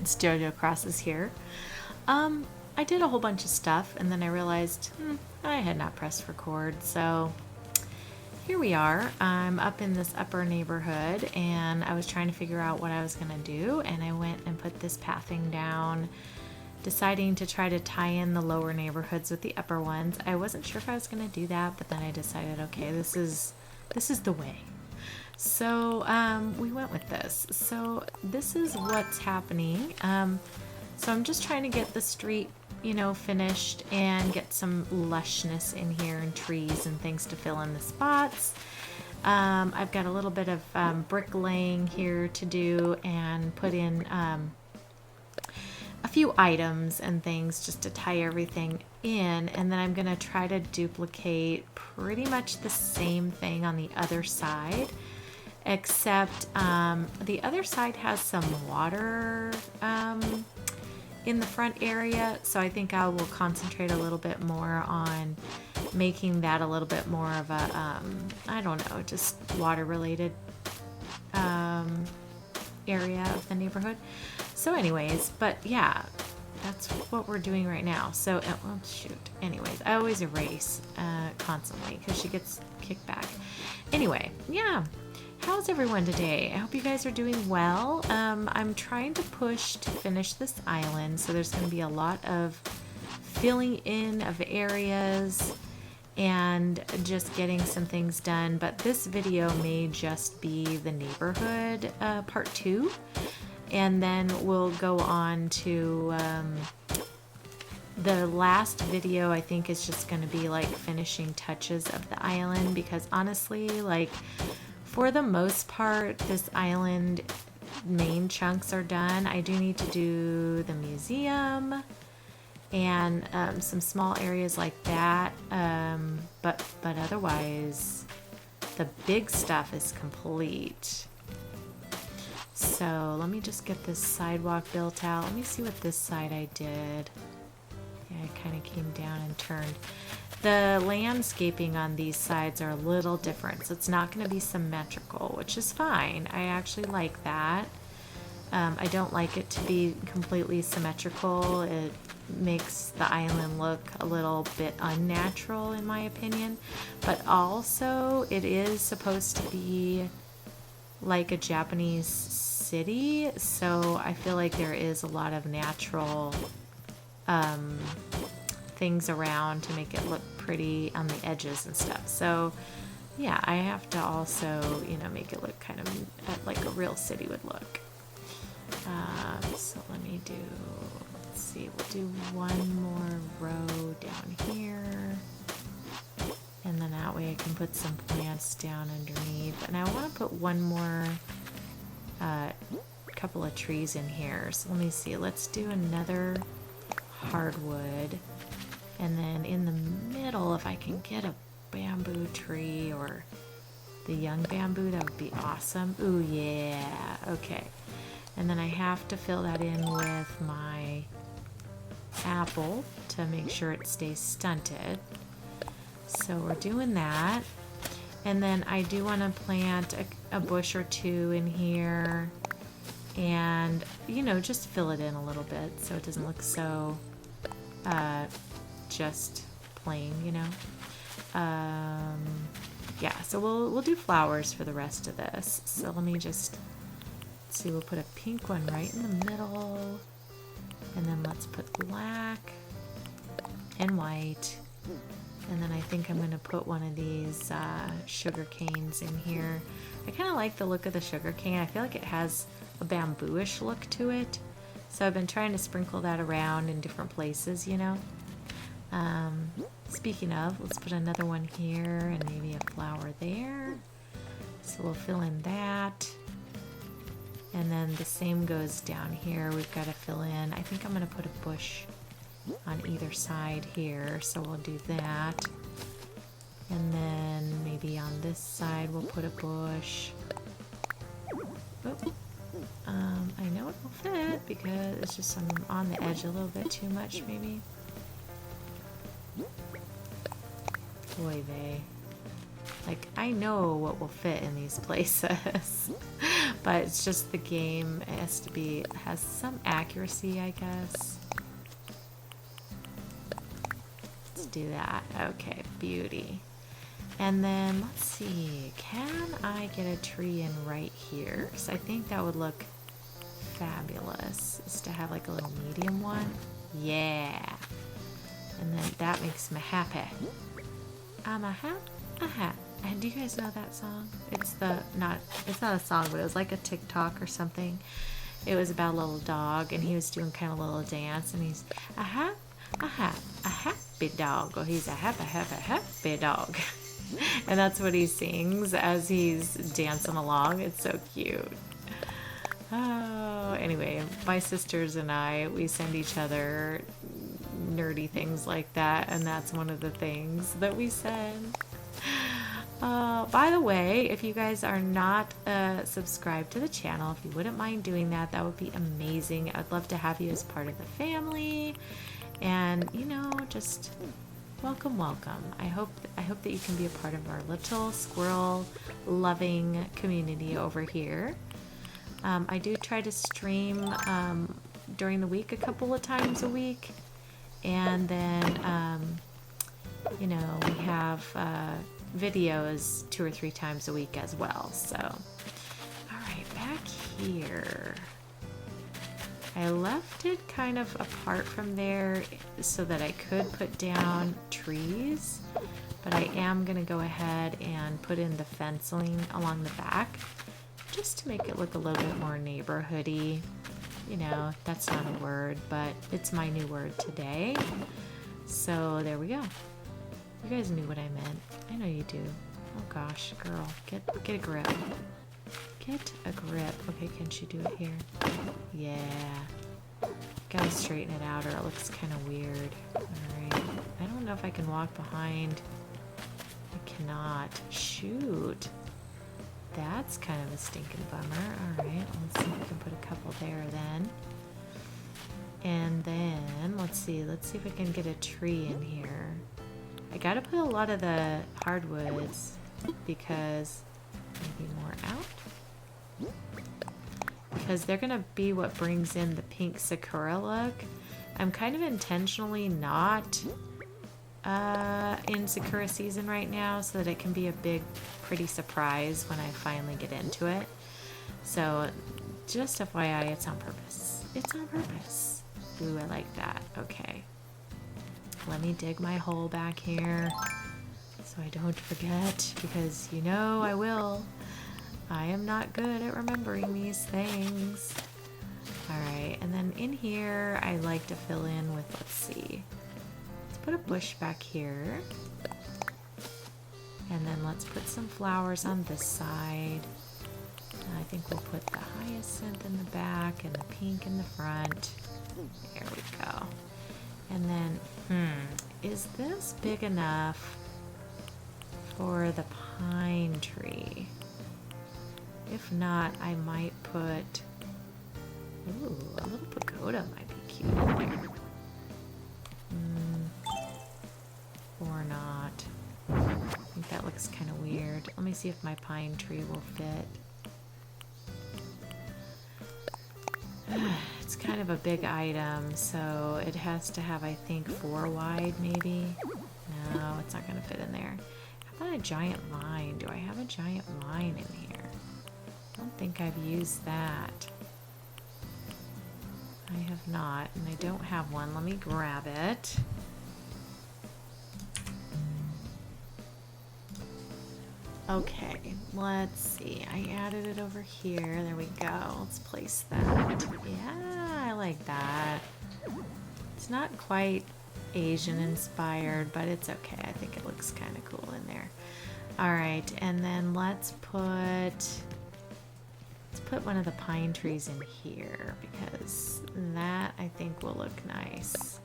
since Jojo crosses here. I did a whole bunch of stuff and then I realized I had not pressed record, so here we are. I'm up in this upper neighborhood and I was trying to figure out what I was gonna do, and I went and put this pathing down, deciding to try to tie in the lower neighborhoods with the upper ones. I wasn't sure if I was gonna do that, but then I decided, okay, this is the way. So we went with this. So this is what's happening. So I'm just trying to get the street, you know, finished and get some lushness in here and trees and things to fill in the spots. I've got a little bit of bricklaying here to do and put in a few items and things just to tie everything in, and then I'm gonna try to duplicate pretty much the same thing on the other side, except the other side has some water in the front area, so I think I will concentrate a little bit more on making that a little bit more of a I don't know, just water related area of the neighborhood. So anyways, but yeah, that's what we're doing right now. So well, shoot, anyways, I always erase constantly because she gets kicked back. Anyway, yeah, how's everyone today? I hope you guys are doing well. I'm trying to push to finish this island, so there's going to be a lot of filling in of areas and just getting some things done, but this video may just be the neighborhood part 2, and then we'll go on to the last video. I think is just going to be like finishing touches of the island, because honestly, like, for the most part, this island main chunks are done. I do need to do the museum and some small areas like that, but otherwise the big stuff is complete. So let me just get this sidewalk built out. Let me see what this side I did. Yeah, I kind of came down and turned. The landscaping on these sides are a little different, so it's not going to be symmetrical, which is fine. I actually like that. I don't like it to be completely symmetrical. It makes the island look a little bit unnatural, in my opinion. But also, it is supposed to be like a Japanese city, so I feel like there is a lot of natural things around to make it look pretty on the edges and stuff. So yeah, I have to also, you know, make it look kind of like a real city would look. So let me do, let's see, we'll do one more row down here, and then that way I can put some plants down underneath, and I want to put one more couple of trees in here. So let me see, let's do another hardwood, and then in the middle, if I can get a bamboo tree or the young bamboo, that would be awesome. Ooh, yeah, okay. And then I have to fill that in with my apple to make sure it stays stunted. So we're doing that. And then I do want to plant a bush or two in here and, you know, just fill it in a little bit so it doesn't look so just plain, you know. Yeah, so we'll do flowers for the rest of this. So let me just see, we'll put a pink one right in the middle, and then let's put black and white, and then I think I'm going to put one of these sugar canes in here. I kind of like the look of the sugar cane. I feel like it has a bamboo-ish look to it, so I've been trying to sprinkle that around in different places, you know. Speaking of, let's put another one here and maybe a flower there. So we'll fill in that. And then the same goes down here. We've got to fill in, I think I'm going to put a bush on either side here. So we'll do that. And then maybe on this side we'll put a bush. Oh. I know it will fit because it's just on the edge a little bit too much maybe. Boy, like, I know what will fit in these places. But it's just the game has some accuracy, I guess. Let's do that. Okay, beauty. And then let's see, can I get a tree in right here? Because I think that would look fabulous, is to have like a little medium one. Yeah. And then that makes me happy. I'm a hat. And do you guys know that song? It's not a song, but it was like a TikTok or something. It was about a little dog, and he was doing kind of a little dance, and he's a happy dog. Or he's a happy dog. And that's what he sings as he's dancing along. It's so cute. Oh, anyway, my sisters and I, we send each other nerdy things like that, and that's one of the things that we send. By the way, if you guys are not subscribed to the channel, if you wouldn't mind doing that, that would be amazing. I'd love to have you as part of the family, and you know, just welcome. I hope that you can be a part of our little squirrel loving community over here. I do try to stream during the week a couple of times a week, and then you know, we have videos 2 or 3 times a week as well. So all right, back here I left it kind of apart from there so that I could put down trees, but I am gonna go ahead and put in the fencing along the back just to make it look a little bit more neighborhoody. You know, that's not a word, but it's my new word today. So there we go. You guys knew what I meant. I know you do. Oh gosh, girl, get a grip. Get a grip. Okay, can she do it here? Yeah. Gotta straighten it out or it looks kind of weird. Alright. I don't know if I can walk behind. I cannot. Shoot. That's kind of a stinking bummer. Alright, let's see if we can put a couple there then. And then, let's see if we can get a tree in here. I gotta put a lot of the hardwoods because maybe more out. Because they're gonna be what brings in the pink Sakura look. I'm kind of intentionally not in Sakura season right now so that it can be a big, pretty surprise when I finally get into it. So just FYI, it's on purpose. It's on purpose. Ooh, I like that. Okay. Let me dig my hole back here so I don't forget, because you know I will. I am not good at remembering these things. Alright, and then in here I like to fill in with, let's see, let's put a bush back here. And then let's put some flowers on this side. And I think we'll put the hyacinth in the back and the pink in the front. There we go. And then, is this big enough for the pine tree? If not, I might put, ooh, a little pagoda might be cute in there. Or not. I think that looks kind of weird. Let me see if my pine tree will fit. It's kind of a big item, so it has to have, I think, 4 wide maybe. No, it's not going to fit in there. How about a giant vine? Do I have a giant vine in here? I don't think I've used that. I have not, and I don't have one. Let me grab it. Okay, let's see. I added it over here. There we go. Let's place that. Yeah, I like that. It's not quite Asian inspired, but it's okay. I think it looks kind of cool in there. All right, and then let's put one of the pine trees in here because that I think will look nice.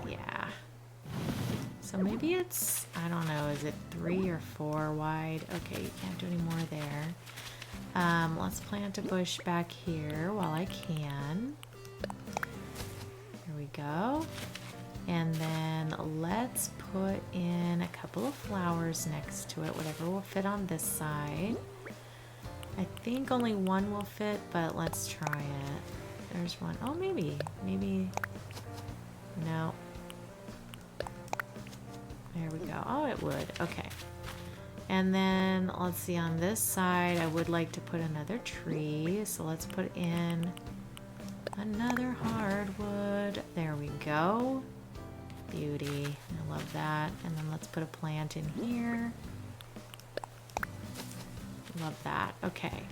Yeah. So maybe it's, I don't know, is it 3 or 4 wide? Okay, you can't do any more there. Let's plant a bush back here while I can. There we go. And then let's put in a couple of flowers next to it, whatever will fit on this side. I think only one will fit, but let's try it. There's one. Oh, maybe. Maybe. No. There we go. Oh, it would. Okay. And then, let's see, on this side, I would like to put another tree. So let's put in another hardwood. There we go. Beauty. I love that. And then let's put a plant in here. Love that. Okay.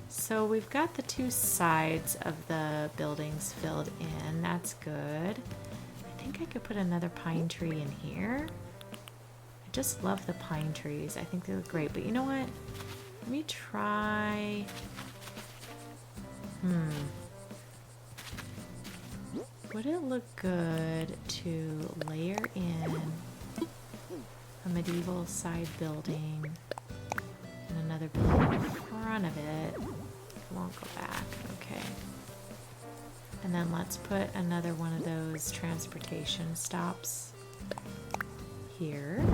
So we've got the two sides of the buildings filled in. That's good. I think I could put another pine tree in here. I just love the pine trees. I think they look great. But you know what? Let me try... Would it look good to layer in a medieval side building and another building in front of it? It won't go back. Okay. And then let's put another one of those transportation stops here.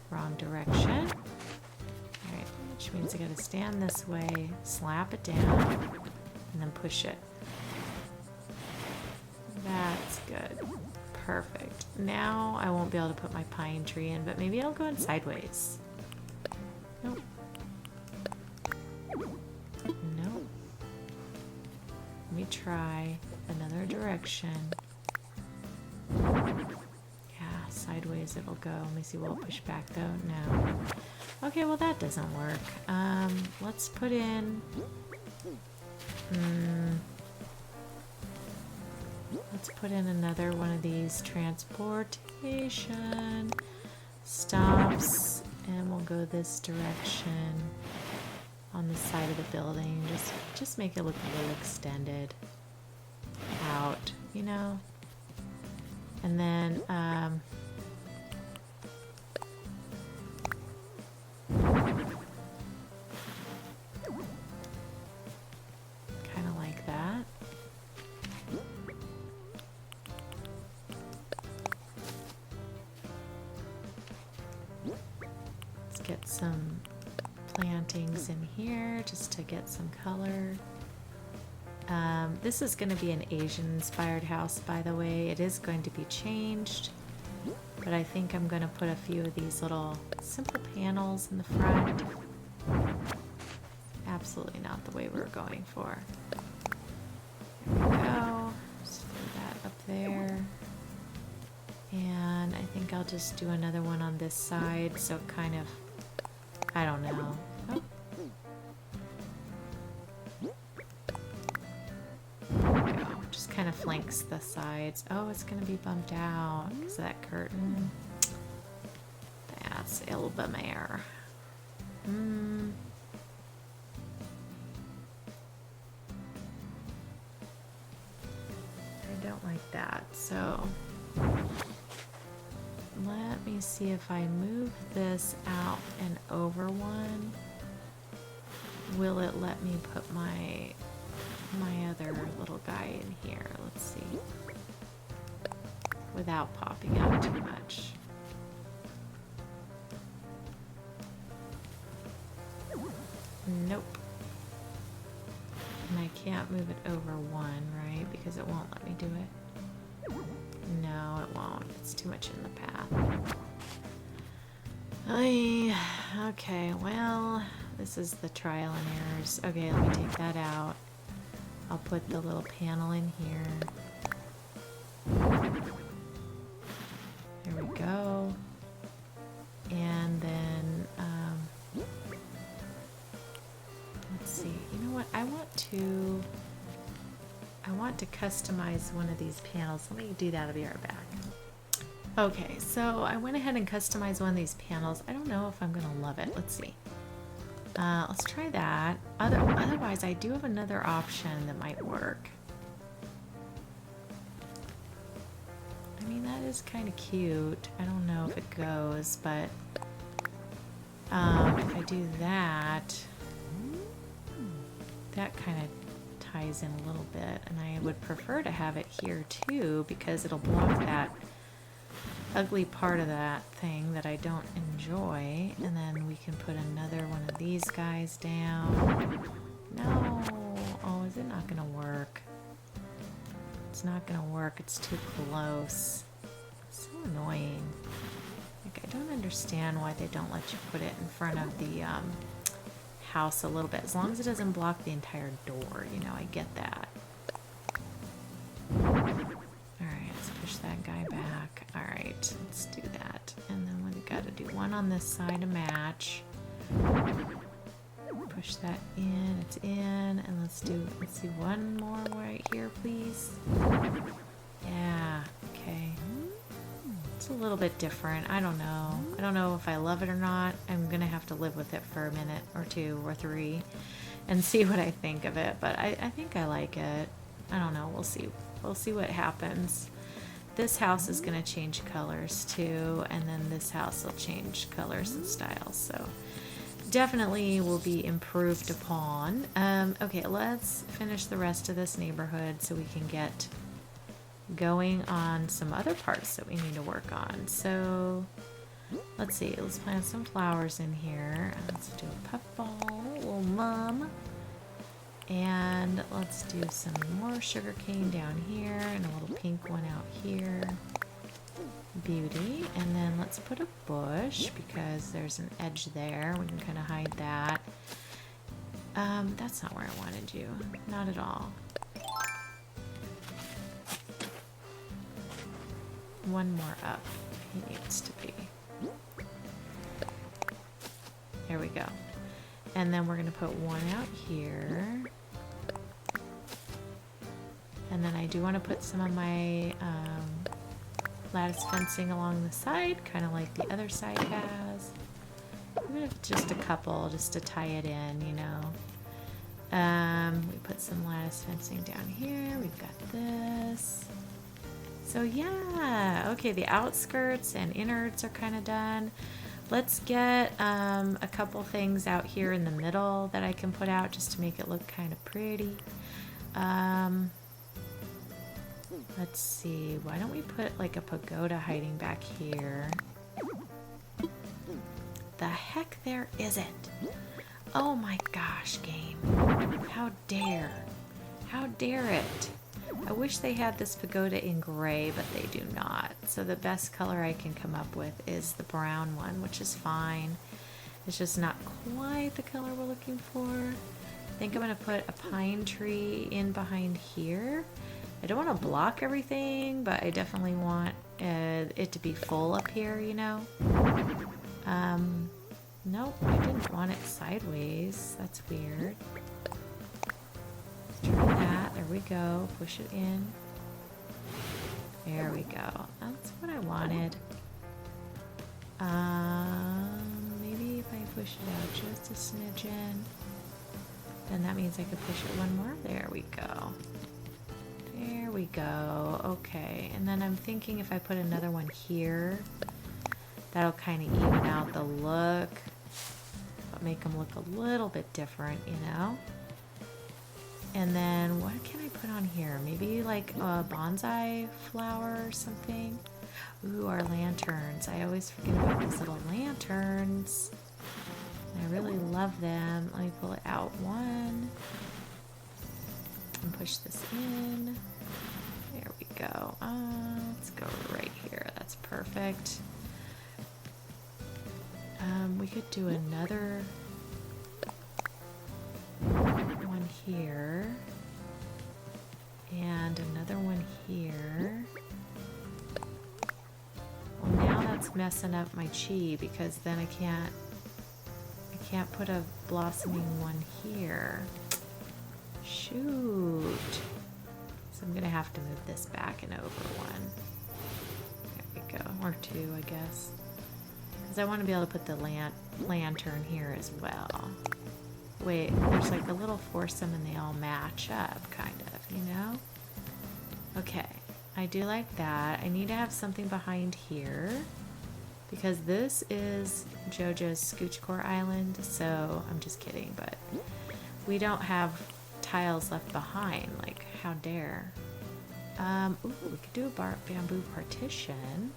Wrong direction. Alright, which means I gotta stand this way, slap it down, and then push it. That's good. Perfect. Now I won't be able to put my pine tree in, but maybe it'll go in sideways. Nope. Nope. Let me try another direction. Yeah, sideways it'll go. Let me see, will it push back though? No. Okay, well that doesn't work. Let's put in... Let's put in another one of these transportation stops, and we'll go this direction on the side of the building. Just make it look a little extended out, you know? And then, kind of like that. Let's get some plantings in here just to get some color. This is going to be an Asian-inspired house, by the way. It is going to be changed, but I think I'm going to put a few of these little simple panels in the front. Absolutely not the way we're going for. There we go. Just throw that up there. And I think I'll just do another one on this side, so kind of, I don't know. Oh. Just kind of flanks the sides. Oh, it's going to be bumped out because of that curtain. That's a bummer. I don't like that. So let me see if I move this out and over one. Will it let me put my other little guy in here? Let's see. Without popping out too much. Nope. And I can't move it over one, right? Because it won't let me do it. No, it won't. It's too much in the path. Okay, well, this is the trial and errors. Okay, let me take that out. I'll put the little panel in here. There we go. And then, let's see. You know what? I want to customize one of these panels. Let me do that. I'll be right back. Okay, so I went ahead and customized one of these panels. I don't know if I'm going to love it. Let's see. Let's try that. Otherwise, I do have another option that might work. I mean, that is kind of cute. I don't know if it goes, but if I do that, that kind of ties in a little bit, and I would prefer to have it here too because it'll block ugly part of that thing that I don't enjoy. And then we can put another one of these guys down. No. Oh, is it not gonna work? It's not gonna work. It's too close. So annoying. Like, I don't understand why they don't let you put it in front of the house a little bit. As long as it doesn't block the entire door, you know, I get that. Alright, let's push that guy back. Alright, let's do that. And then we've got to do one on this side to match. Push that in, it's in, and let's do one more right here, please. Yeah, okay. It's a little bit different. I don't know. I don't know if I love it or not. I'm gonna have to live with it for a minute or two or three and see what I think of it, but I think I like it. I don't know. We'll see. We'll see what happens. This house is gonna change colors too, and then this house will change colors and styles, so definitely will be improved upon. Okay, let's finish the rest of this neighborhood so we can get going on some other parts that we need to work on. So let's see, let's plant some flowers in here. Let's do a puffball, little mum. And let's do some more sugarcane down here and a little pink one out here. Beauty. And then let's put a bush because there's an edge there. We can kind of hide that. That's not where I wanted you. Not at all. One more up. He needs to be. There we go. And then we're going to put one out here. And then I do want to put some of my lattice fencing along the side, kind of like the other side has. Even if just a couple, just to tie it in, you know. We put some lattice fencing down here. We've got this. So yeah, okay, the outskirts and innards are kind of done. Let's get a couple things out here in the middle that I can put out just to make it look kind of pretty. Let's see, why don't we put like a pagoda hiding back here? The heck there isn't. Oh my gosh, game. How dare. How dare it. I wish they had this pagoda in gray, but they do not. So the best color I can come up with is the brown one, which is fine. It's just not quite the color we're looking for. I think I'm going to put a pine tree in behind here. I don't want to block everything, but I definitely want it to be full up here, you know? Nope, I didn't want it sideways. That's weird. Let's try that. There we go. Push it in. There we go. That's what I wanted. Maybe if I push it out just a smidgen, then that means I could push it one more. There we go. There we go. Okay, and then I'm thinking if I put another one here, that'll kind of even out the look, but make them look a little bit different, you know? And then what can I put on here? Maybe like a bonsai flower or something? Ooh, our lanterns. I always forget about these little lanterns. I really love them. Let me pull it out one. And push this in. There we go. Let's go right here. That's perfect. We could do another one here. And another one here. Well, now that's messing up my chi because then I can't put a blossoming one here. Shoot. So I'm gonna have to move this back and over one. There we go. Or two, I guess. Because I want to be able to put the lantern here as well. Wait, there's like a little foursome and they all match up, kind of, you know? Okay, I do like that. I need to have something behind here because this is Jojo's Sakura Island, so I'm just kidding, but we don't have tiles left behind. Like, how dare. Ooh, we could do a bamboo partition.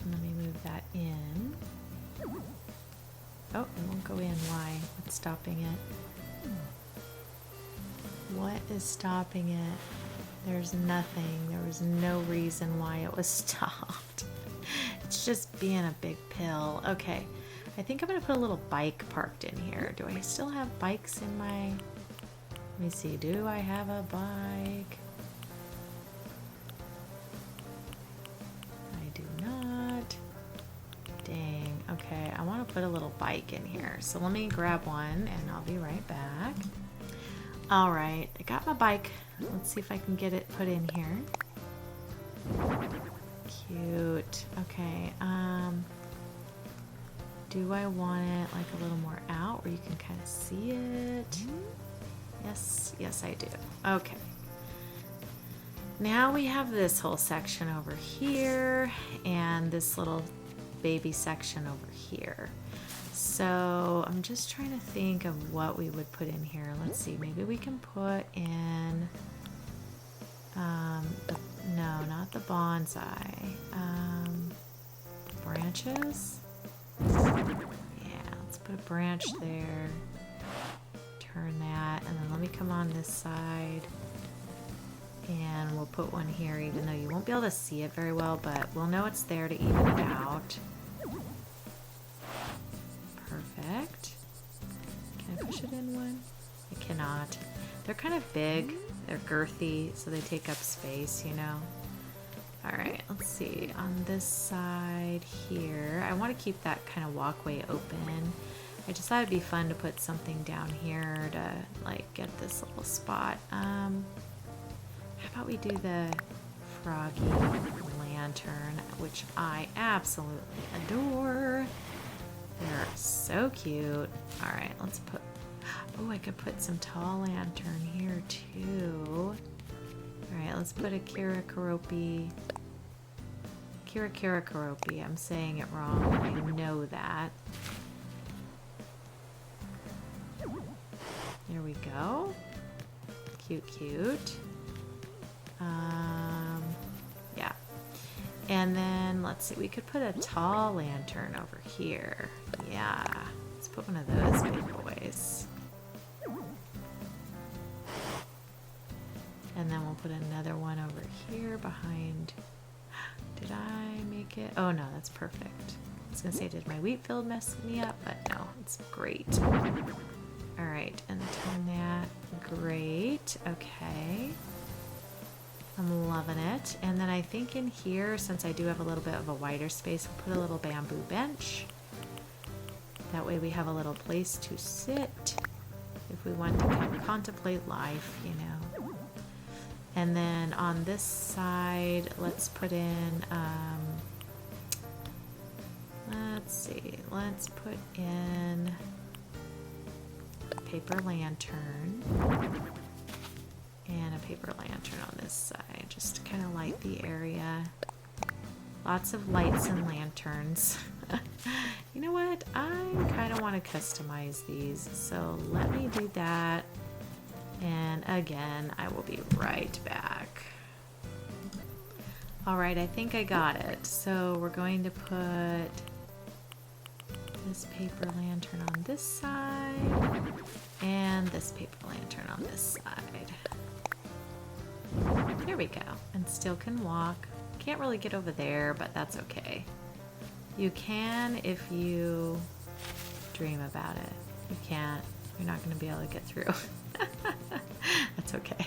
Let me move that in. Oh, it won't go in. Why? What's stopping it? What is stopping it? There's nothing. There was no reason why it was stopped. It's just being a big pill. Okay. I think I'm going to put a little bike parked in here. Do I still have bikes in my... Let me see. Do I have a bike? I do not. Dang. Okay. I want to put a little bike in here. So let me grab one and I'll be right back. All right. I got my bike. Let's see if I can get it put in here. Cute. Okay. Do I want it like a little more out where you can kind of see it? Yes, yes I do. Okay. Now we have this whole section over here and this little baby section over here. So I'm just trying to think of what we would put in here. Let's see, maybe we can put in, no, not the bonsai, branches. Yeah, let's put a branch there, turn that, and then let me come on this side and we'll put one here, even though you won't be able to see it very well, but we'll know it's there to even it out. Perfect. Can I push it in one? I cannot. They're kind of big, they're girthy, so they take up space, you know. Alright, let's see. On this side here, I want to keep that kind of walkway open. I just thought it'd be fun to put something down here to like get this little spot. How about we do the froggy lantern, which I absolutely adore. They're so cute. Alright, let's put... Oh, I could put some tall lantern here too. Alright, let's put a Kirakaropi. Kirakaropi. I'm saying it wrong. I know that. There we go. Cute, cute. Yeah. And then, let's see, we could put a tall lantern over here. Yeah. Let's put one of those big boys. And then we'll put another one over here behind. Did I make it? Oh no, that's perfect. I was gonna say, did my wheat field mess me up? But no, it's great. Alright, and turn that. Great. Okay. I'm loving it. And then I think in here, since I do have a little bit of a wider space, I'll put a little bamboo bench. That way we have a little place to sit if we want to kind of contemplate life, you know. And then on this side, let's put in, let's see, let's put in a paper lantern and a paper lantern on this side, just to kind of light the area. Lots of lights and lanterns. You know what? I kind of want to customize these, so let me do that. And again, I will be right back. Alright, I think I got it. So we're going to put this paper lantern on this side and this paper lantern on this side. There we go. And still can walk. Can't really get over there, but that's okay. You can if you dream about it. You can't. You're not going to be able to get through. That's okay.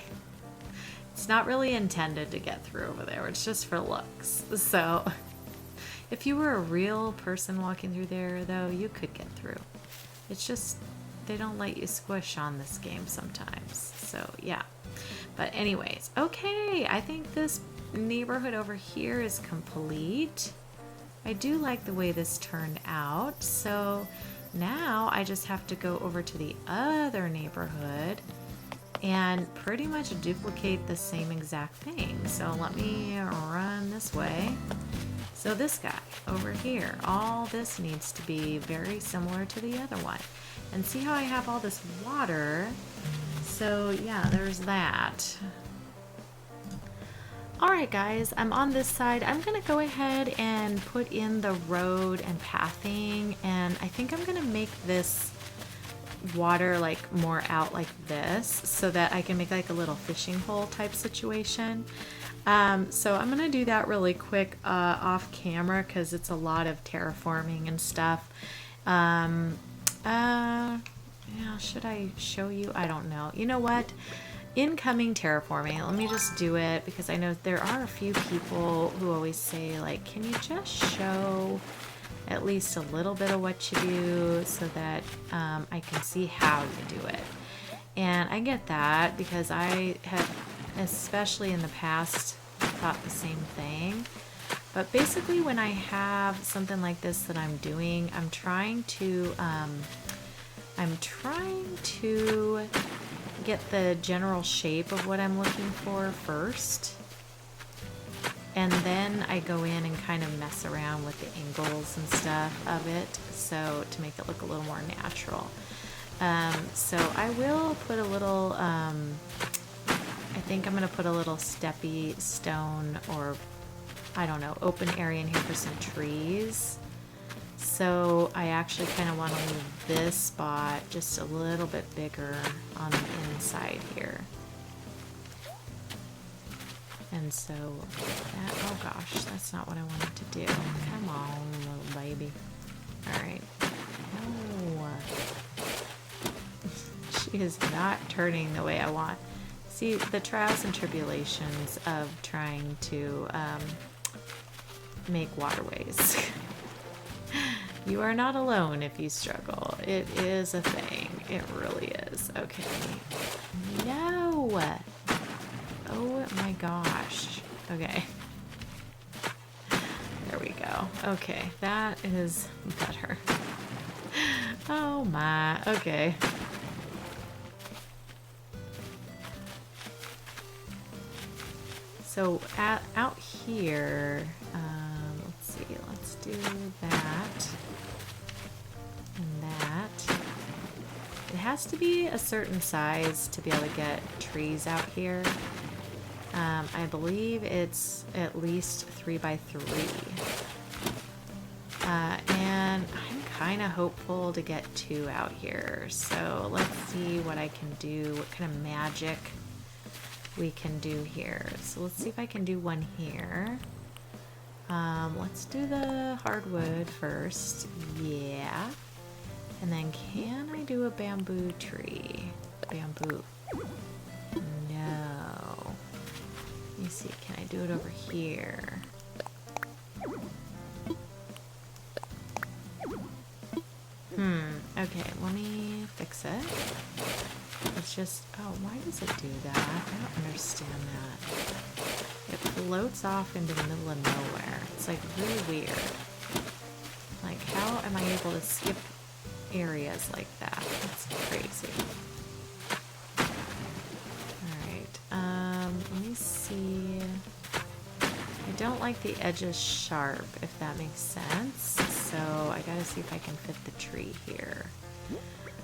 It's not really intended to get through over there. It's just for looks. So if you were a real person walking through there, though, you could get through. It's just they don't let you squish on this game sometimes. So yeah. But anyways, okay. I think this neighborhood over here is complete. I do like the way this turned out. So now I just have to go over to the other neighborhood and pretty much duplicate the same exact thing. So let me run this way. So this guy over here, all this needs to be very similar to the other one. And see how I have all this water? So yeah, there's that. Alright guys, I'm on this side. I'm going to go ahead and put in the road and pathing, and I think I'm going to make this water like more out like this so that I can make like a little fishing hole type situation. So I'm gonna do that really quick off camera because it's a lot of terraforming and stuff. Yeah, should I show you? I don't know. You know what? Incoming terraforming. Let me just do it because I know there are a few people who always say like, can you just show at least a little bit of what you do so that I can see how you do it. And I get that because I have, especially in the past, thought the same thing. But basically when I have something like this that I'm doing, I'm trying to get the general shape of what I'm looking for first. And then I go in and kind of mess around with the angles and stuff of it, so to make it look a little more natural. So I will put a little, I think I'm going to put a little steppy stone or, I don't know, open area in here for some trees. So I actually kind of want to leave this spot just a little bit bigger on the inside here. And so that, oh gosh, that's not what I wanted to do. Come on, little baby. Alright. No. She is not turning the way I want. See, the trials and tribulations of trying to make waterways. You are not alone if you struggle. It is a thing. It really is. Okay. No! Oh my gosh. Okay. There we go. Okay, that is better. Oh my. Okay. So out here, let's see. Let's do that and that. It has to be a certain size to be able to get trees out here. I believe it's at least 3 by 3. And I'm kind of hopeful to get 2 out here. So let's see what I can do, what kind of magic we can do here. So let's see if I can do one here. Let's do the hardwood first. Yeah. And then can I do a bamboo tree? Bamboo. No. Let me see, can I do it over here? Okay, let me fix it. It's just, oh, why does it do that? I don't understand that. It floats off into the middle of nowhere. It's like really weird. Like, how am I able to skip areas like that? That's crazy. Let me see. I don't like the edges sharp, if that makes sense. So I gotta see if I can fit the tree here.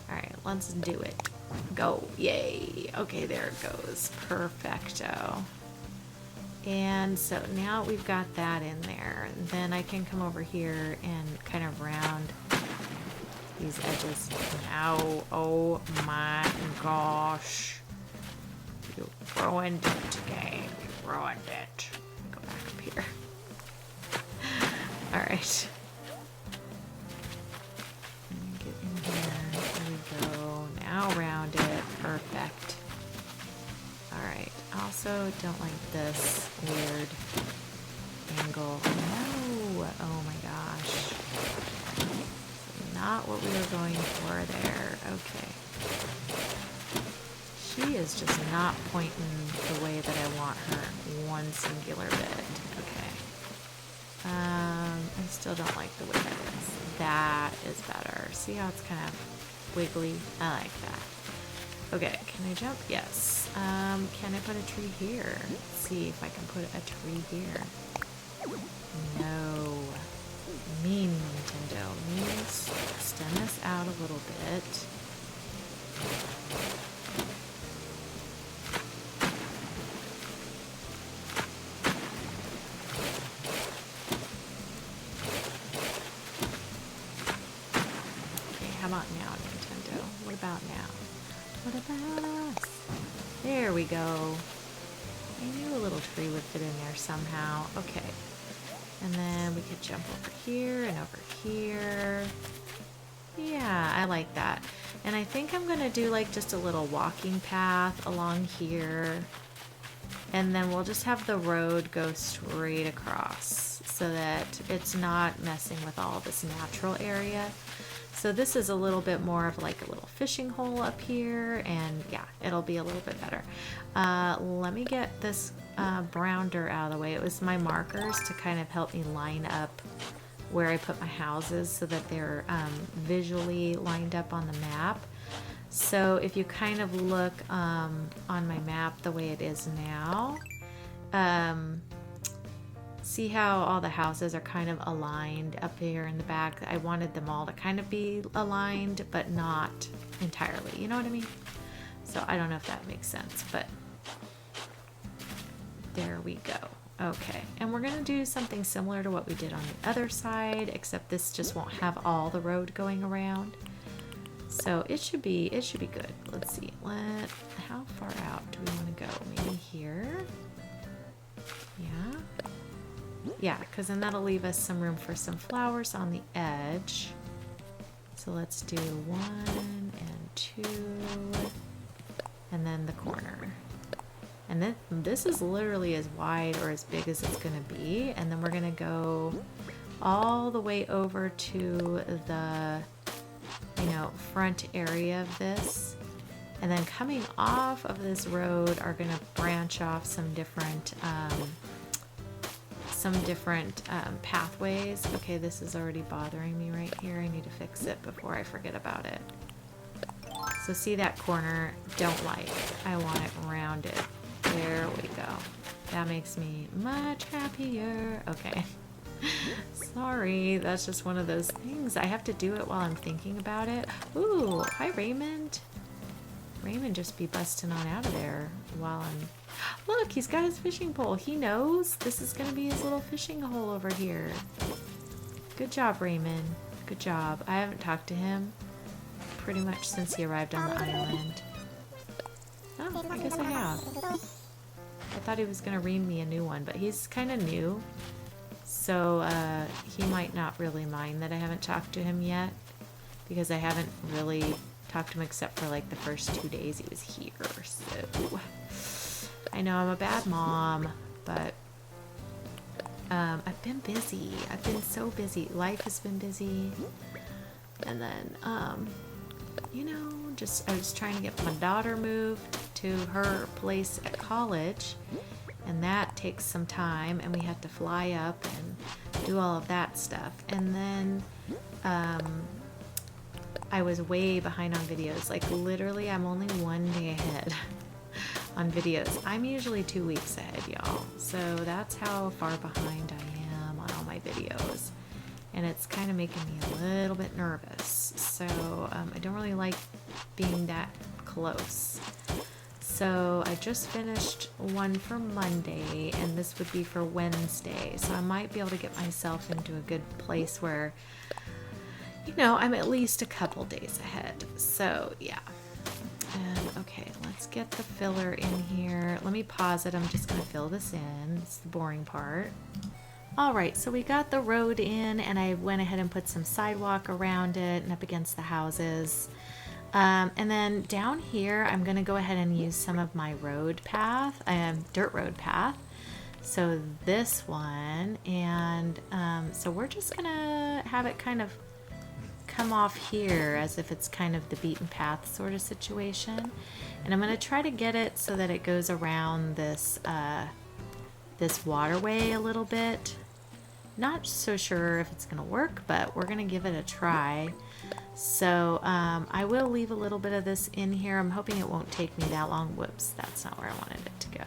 Alright, let's do it. Go. Yay. Okay, there it goes. Perfecto. And so now we've got that in there. Then I can come over here and kind of round these edges. Ow. Oh my gosh. You ruined it, gang. You ruined it. Go back up here. Alright. Get in here. There we go. Now round it. Perfect. Alright. Also, don't like this weird angle. No! Oh my gosh. Not what we were going for there. Okay. She is just not pointing the way that I want her one singular bit. Okay. I still don't like the way that is. That is better. See how it's kind of wiggly? I like that. Okay, can I jump? Yes. Can I put a tree here? Let's see if I can put a tree here. No. mean, Nintendo. Let's extend this out a little bit. Okay, how about now, Nintendo? What about now? What about us? There we go. I knew a little tree would fit in there somehow. Okay. And then we could jump over here and over here. Yeah, I like that. And I think I'm going to do like just a little walking path along here. And then we'll just have the road go straight across so that it's not messing with all this natural area. So this is a little bit more of like a little fishing hole up here, and yeah, it'll be a little bit better. Let me get this brown dirt out of the way. It was my markers to kind of help me line up where I put my houses so that they're visually lined up on the map. So if you kind of look on my map the way it is now, see how all the houses are kind of aligned up here in the back? I wanted them all to kind of be aligned, but not entirely. You know what I mean? So I don't know if that makes sense, but there we go. Okay, and we're gonna do something similar to what we did on the other side, except this just won't have all the road going around. So it should be good. Let's see. How far out do we want to go? Maybe here? Yeah. Yeah, because then that'll leave us some room for some flowers on the edge. So let's do 1 and 2, and then the corner. And then this is literally as wide or as big as it's going to be. And then we're going to go all the way over to the, front area of this. And then coming off of this road are going to branch off some different pathways. Okay, this is already bothering me right here. I need to fix it before I forget about it. So see that corner? Don't like. I want it rounded. There we go. That makes me much happier. Okay. Sorry, that's just one of those things. I have to do it while I'm thinking about it. Ooh, hi Raymond. Raymond just be busting on out of there while I'm... Look, he's got his fishing pole. He knows this is going to be his little fishing hole over here. Good job, Raymond. Good job. I haven't talked to him pretty much since he arrived on the island. Oh, I guess I have. I thought he was going to ream me a new one, but he's kind of new. So he might not really mind that I haven't talked to him yet, because I haven't really talked to him except for like the first 2 days he was here. So I know I'm a bad mom, but I've been busy. I've been so busy. Life has been busy. And then, I was trying to get my daughter moved to her place at college, and that takes some time, and we had to fly up and do all of that stuff. And then I was way behind on videos. Like literally I'm only 1 day ahead on videos. I'm usually 2 weeks ahead, y'all. So that's how far behind I am on all my videos. And it's kind of making me a little bit nervous. So I don't really like being that close. So I just finished one for Monday, and this would be for Wednesday. So I might be able to get myself into a good place where, I'm at least a couple days ahead. So yeah. And okay, let's get the filler in here. Let me pause it. I'm just going to fill this in. It's the boring part. All right, so we got the road in, and I went ahead and put some sidewalk around it and up against the houses. And then down here, I'm going to go ahead and use some of my road path, dirt road path. So this one, and so we're just going to have it kind of come off here as if it's kind of the beaten path sort of situation. And I'm going to try to get it so that it goes around this this waterway a little bit. Not so sure if it's going to work, but we're going to give it a try. So I will leave a little bit of this in here. I'm hoping it won't take me that long. Whoops, that's not where I wanted it to go.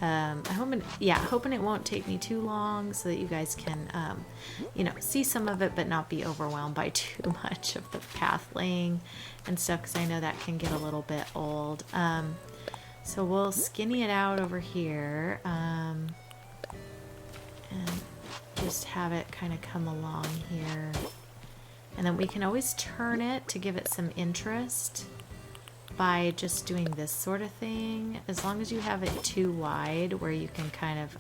hoping it won't take me too long so that you guys can, see some of it, but not be overwhelmed by too much of the path laying and stuff, because I know that can get a little bit old. So we'll skinny it out over here, and just have it kind of come along here. And then we can always turn it to give it some interest by just doing this sort of thing, as long as you have it too wide where you can kind of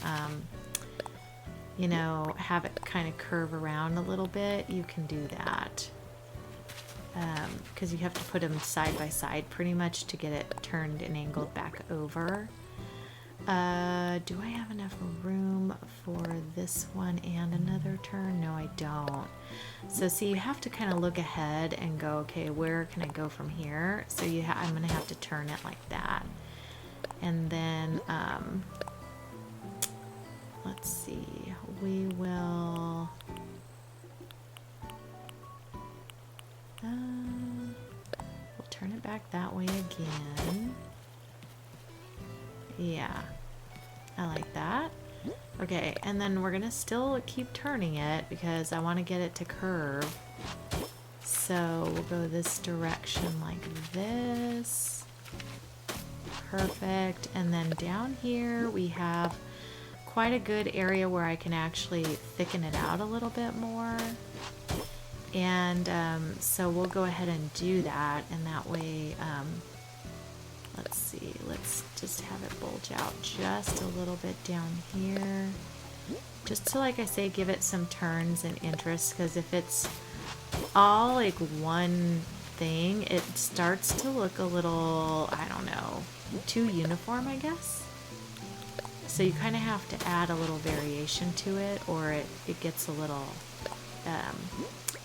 have it kind of curve around a little bit, you can do that, because you have to put them side by side pretty much to get it turned and angled back over. Do I have enough room for this one and another turn? No, I don't. So see, you have to kind of look ahead and go, okay, where can I go from here? So I'm going to have to turn it like that. And then, let's see, we'll turn it back that way again. Yeah, I like that. Okay, and then we're gonna still keep turning it because I want to get it to curve. So we'll go this direction like this. Perfect. And then down here we have quite a good area where I can actually thicken it out a little bit more. And so we'll go ahead and do that, and that way, let's see, let's just have it bulge out just a little bit down here, just to, like I say, give it some turns and interest, because if it's all like one thing, it starts to look a little, I don't know, too uniform, I guess. So you kind of have to add a little variation to it, or it gets a little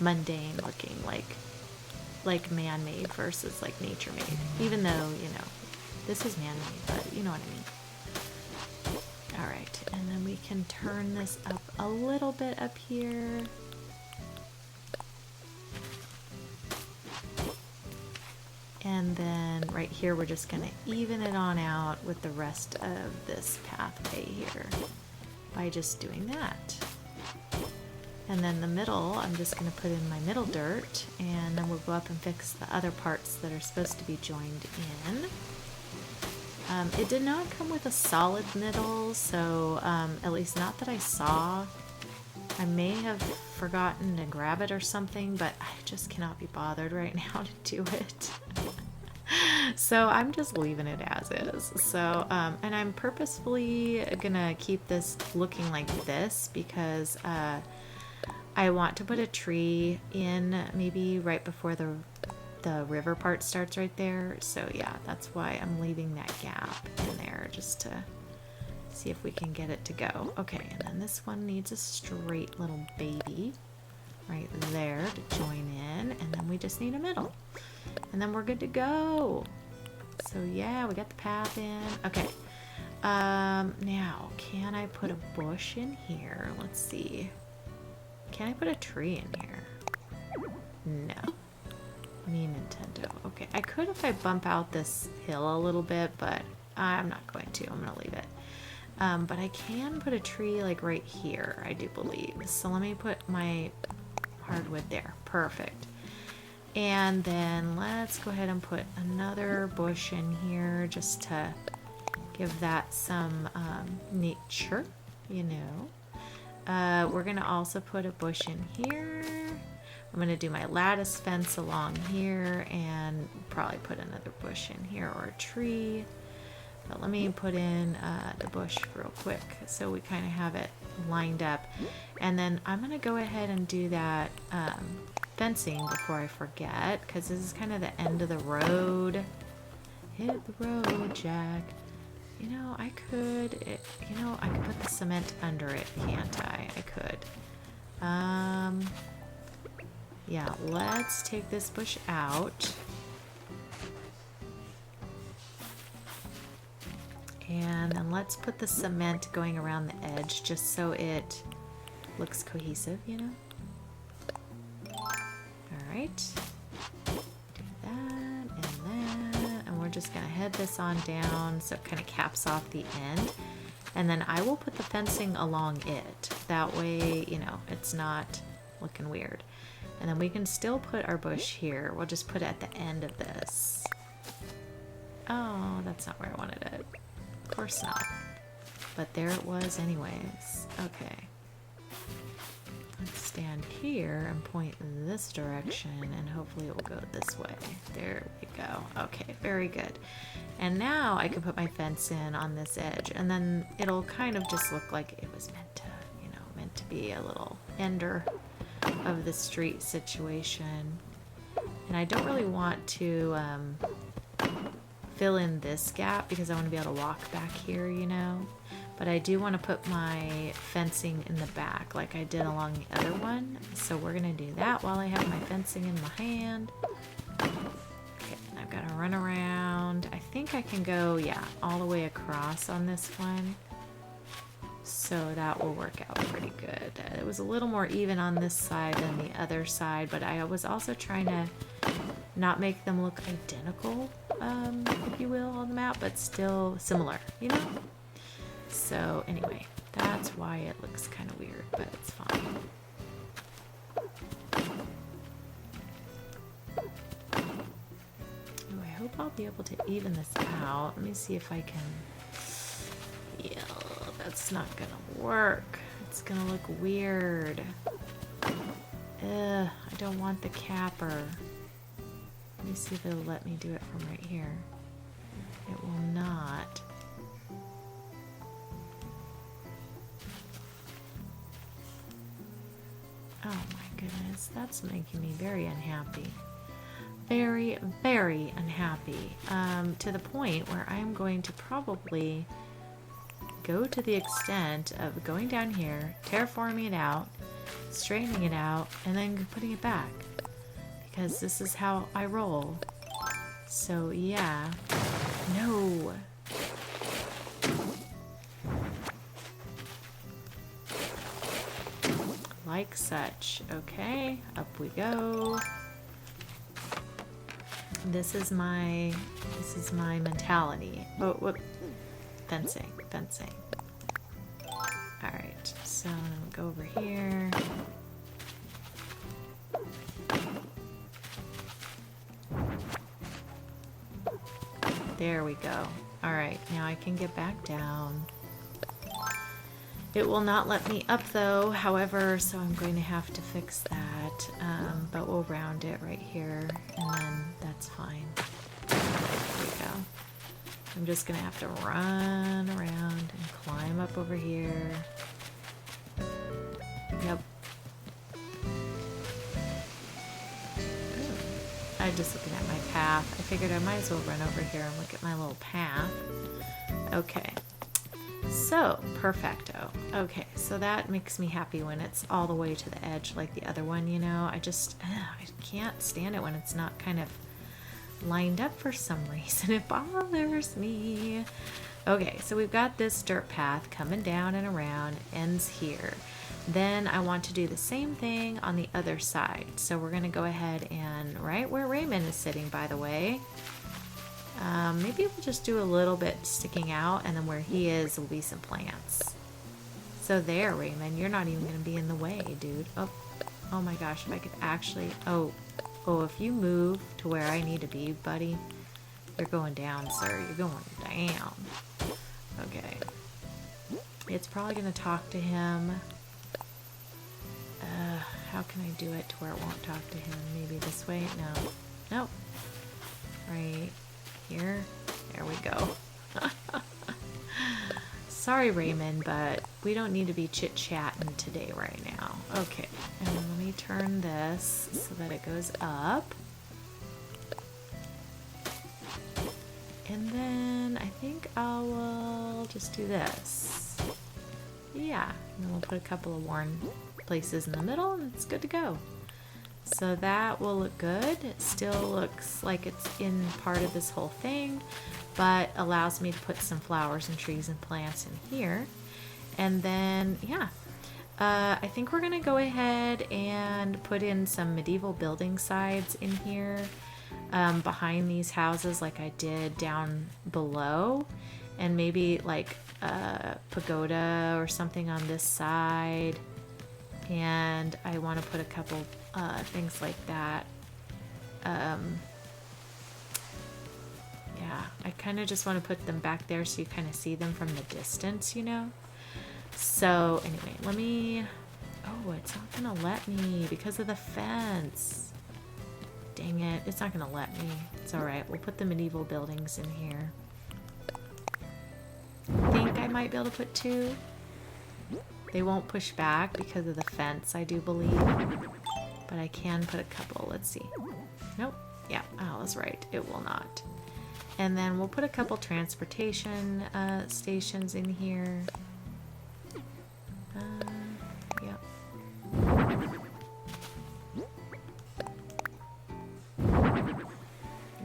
mundane looking, like man-made versus like nature-made, even though, this is man-made, but you know what I mean. All right, and then we can turn this up a little bit up here. And then right here, we're just gonna even it on out with the rest of this pathway here by just doing that. And then the middle, I'm just gonna put in my middle dirt, and then we'll go up and fix the other parts that are supposed to be joined in. It did not come with a solid middle, so at least not that I saw. I may have forgotten to grab it or something, but I just cannot be bothered right now to do it. So I'm just leaving it as is. So, and I'm purposefully gonna keep this looking like this because I want to put a tree in maybe right before the river part starts right there. So yeah, that's why I'm leaving that gap in there, just to see if we can get it to go. Okay, and then this one needs a straight little baby right there to join in, and then we just need a middle, and then we're good to go. So yeah, we got the path in. Okay, now can I put a bush in here? Let's see. Can I put a tree in here? No. Me Nintendo. Okay, I could if I bump out this hill a little bit, but I'm not going to. I'm gonna leave it. But I can put a tree like right here, I do believe. So let me put my hardwood there. Perfect. And then let's go ahead and put another bush in here just to give that some nature, you know. We're gonna also put a bush in here. I'm gonna do my lattice fence along here and probably put another bush in here or a tree. But let me put in the bush real quick so we kind of have it lined up. And then I'm gonna go ahead and do that fencing before I forget, because this is kind of the end of the road. Hit the road, Jack. You know, I could put the cement under it, can't I? I could. Yeah, let's take this bush out. And then let's put the cement going around the edge just so it looks cohesive, you know? Alright. Do that and that. And we're just going to head this on down so it kind of caps off the end. And then I will put the fencing along it. That way, you know, it's not looking weird. And then we can still put our bush here. We'll just put it at the end of this. Oh, that's not where I wanted it. Of course not. But there it was anyways. Okay. Let's stand here and point in this direction, and hopefully it will go this way. There we go. Okay, very good. And now I can put my fence in on this edge, and then it'll kind of just look like it was meant to, you know, meant to be a little ender of the street situation. And I don't really want to fill in this gap because I want to be able to walk back here, you know. But I do want to put my fencing in the back like I did along the other one. So we're going to do that while I have my fencing in my hand. Okay, and I've got to run around. I think I can go, yeah, all the way across on this one. So that will work out pretty good. It was a little more even on this side than the other side, but I was also trying to not make them look identical, if you will, on the map, but still similar, you know? So anyway, that's why it looks kind of weird, but it's fine. Oh, I hope I'll be able to even this out. Let me see if I can. Yeah, that's not gonna work. It's gonna look weird. I don't want the capper. Let me see if it'll let me do it from right here. It will not. Oh my goodness, that's making me very unhappy. Very, very unhappy. To the point where I'm going to probably go to the extent of going down here, terraforming it out, straightening it out, and then putting it back. Because this is how I roll. So yeah. No. Like such. Okay, up we go. This is my mentality. Oh, whoop. Fencing. Alright, so I'm gonna go over here. There we go. Alright, now I can get back down. It will not let me up though, however, so I'm going to have to fix that. But we'll round it right here, and then that's fine. There we go. I'm just gonna have to run around and climb up over here. Yep. I'm just looking at my path. I figured I might as well run over here and look at my little path. Okay. So, perfecto. Okay, so that makes me happy when it's all the way to the edge like the other one, you know. I can't stand it when it's not kind of lined up for some reason. It bothers me. Okay, so we've got this dirt path coming down and around, ends here. Then I want to do the same thing on the other side. So we're going to go ahead and right where Raymond is sitting, by the way, maybe we'll just do a little bit sticking out, and then where he is will be some plants. So there, Raymond, you're not even going to be in the way, dude. Oh my gosh, if I could actually, oh, if you move to where I need to be, buddy, you're going down, sir. You're going down. Okay. It's probably going to talk to him. How can I do it to where it won't talk to him? Maybe this way? No. Nope. Right here. There we go. Sorry, Raymond, but we don't need to be chit-chatting today right now. Okay, and let me turn this so that it goes up. And then I think I will just do this. Yeah, and then we'll put a couple of worn places in the middle, and it's good to go. So that will look good. It still looks like it's in part of this whole thing, but allows me to put some flowers and trees and plants in here. And then, yeah, I think we're gonna go ahead and put in some medieval building sides in here behind these houses like I did down below. and maybe like a pagoda or something on this side. And I want to put a couple things like that. Yeah, I kind of just want to put them back there so you kind of see them from the distance, you know? So anyway, let me... Oh, it's not going to let me because of the fence. Dang it, it's not going to let me. It's alright, we'll put the medieval buildings in here. I think I might be able to put 2. They won't push back because of the fence, I do believe. But I can put a couple. Let's see. Nope. Yeah, I was right. It will not. And then we'll put a couple transportation stations in here. Yep.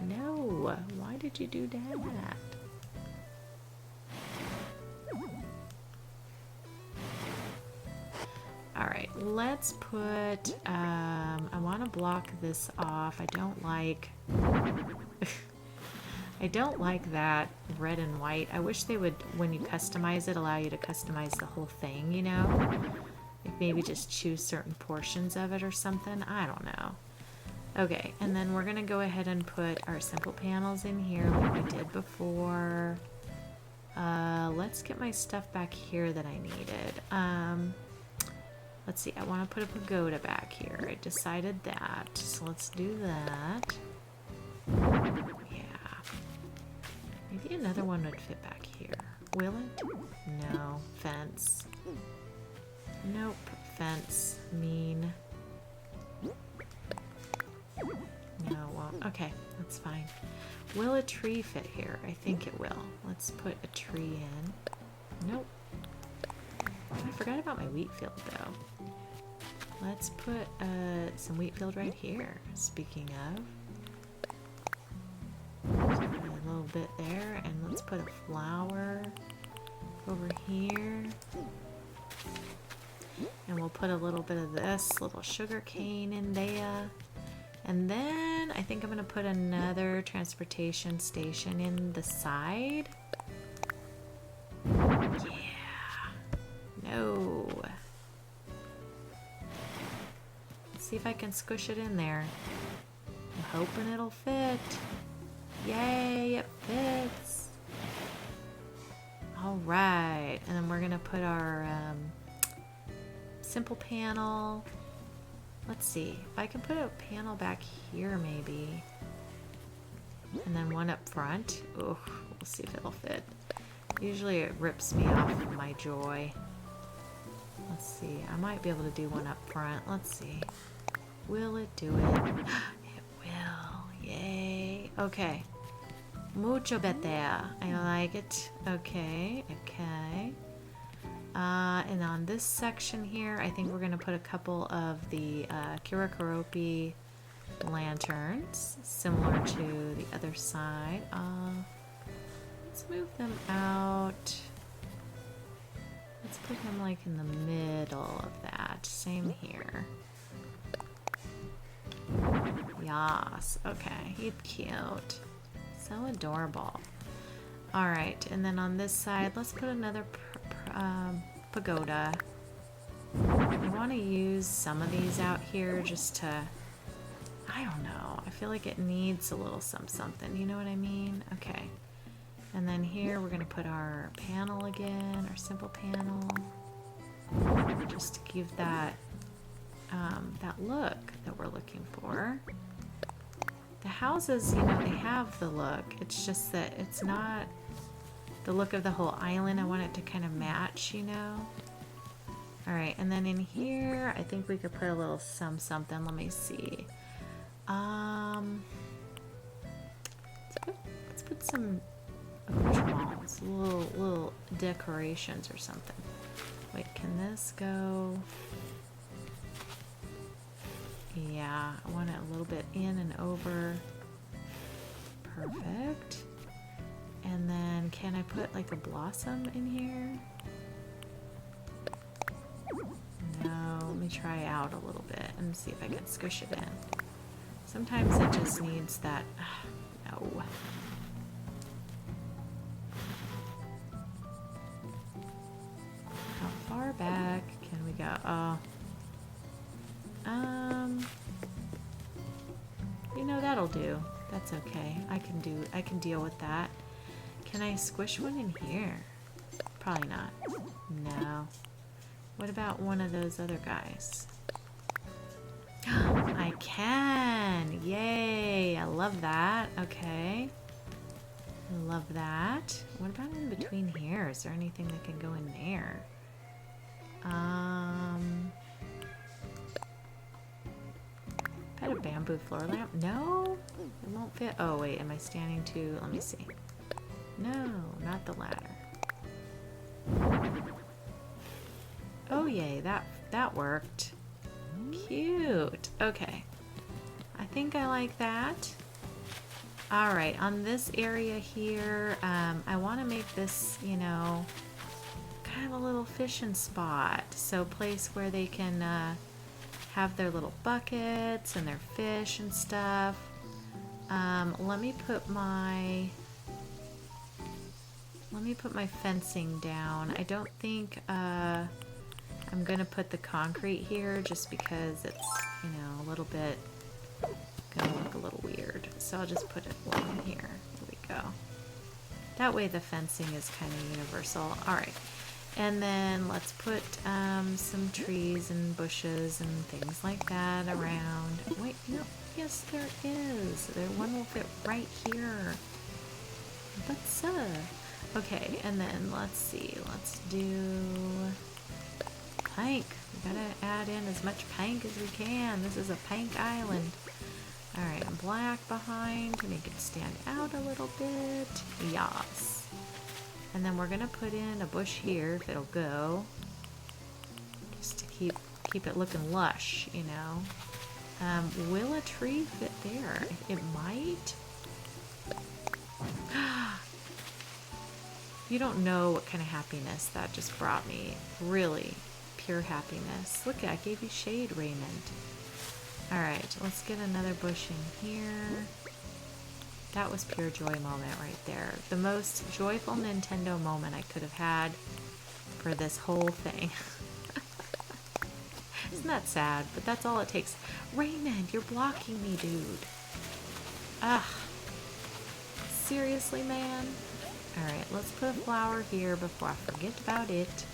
No. Why did you do that? Alright, let's put, I want to block this off. I don't like, I don't like that red and white. I wish they would, when you customize it, allow you to customize the whole thing, you know? Like maybe just choose certain portions of it or something. I don't know. Okay, and then we're going to go ahead and put our simple panels in here like we did before. Let's get my stuff back here that I needed. Let's see, I want to put a pagoda back here. I decided that, so let's do that. Yeah. Maybe another one would fit back here. Will it? No. Fence. Nope. Fence. Mean. No, it won't. Okay, that's fine. Will a tree fit here? I think it will. Let's put a tree in. Nope. I forgot about my wheat field though. Let's put some wheat field right here. Speaking of. Let's put a little bit there, and let's put a flower over here. And we'll put a little bit of this little sugar cane in there. And then I think I'm going to put another transportation station in the side. Yeah. No. Let's see if I can squish it in there. I'm hoping it'll fit. Yay, it fits. All right. And then we're going to put our simple panel. Let's see. If I can put a panel back here maybe. And then one up front. Oh, we'll see if it'll fit. Usually it rips me off my joy. Let's see. I might be able to do one up front. Let's see. Will it do it? It will. Yay. Okay. Mucho better. I like it. Okay. Okay. And on this section here, I think we're going to put a couple of the Kirakuropi lanterns, similar to the other side. Let's move them out. Let's put them like in the middle of that. Same here. Yas. Okay, he's cute. So adorable. Alright, and then on this side, let's put another pagoda. I want to use some of these out here just to, I don't know, I feel like it needs a little something, you know what I mean? Okay. And then here we're going to put our panel again, our simple panel, just to give that that look that we're looking for. The houses, you know, they have the look. It's just that it's not the look of the whole island. I want it to kind of match, you know. All right, and then in here, I think we could put a little something. Let me see. Let's put some accoutrements, little decorations or something. Wait, can this go? Yeah, I want it a little bit in and over. Perfect. And then can I put like a blossom in here? No, let me try out a little bit and see if I can squish it in. Sometimes it just needs that, no. That's okay. I can deal with that. Can I squish one in here? Probably not. No. What about one of those other guys? I can! Yay! I love that. Okay. I love that. What about in between here? Is there anything that can go in there? Put a bamboo floor lamp? No? It won't fit. Oh, wait. Am I standing too? Let me see. No, not the ladder. Oh, yay. That worked. Cute. Okay. I think I like that. All right. On this area here, I want to make this, you know, kind of a little fishing spot. So place where they can have their little buckets and their fish and stuff. Let me put my fencing down. I don't think I'm gonna put the concrete here just because it's, you know, a little bit gonna look a little weird. So I'll just put it along here. There we go. That way the fencing is kind of universal. All right. And then let's put some trees and bushes and things like that around. Wait, no, yes, there is. One will fit right here. But okay, and then let's see. Let's do plank. We gotta add in as much plank as we can. This is a plank island. All right, black behind to make it stand out a little bit. Yes. And then we're gonna put in a bush here if it'll go, just to keep it looking lush, you know. Will a tree fit there? It might. You don't know what kind of happiness that just brought me. Really, pure happiness. Look, I gave you shade, Raymond. All right, let's get another bush in here. That was pure joy moment right there. The most joyful Nintendo moment I could have had for this whole thing. Isn't that sad? But that's all it takes. Raymond, you're blocking me, dude. Ugh. Seriously, man? Alright, let's put a flower here before I forget about it.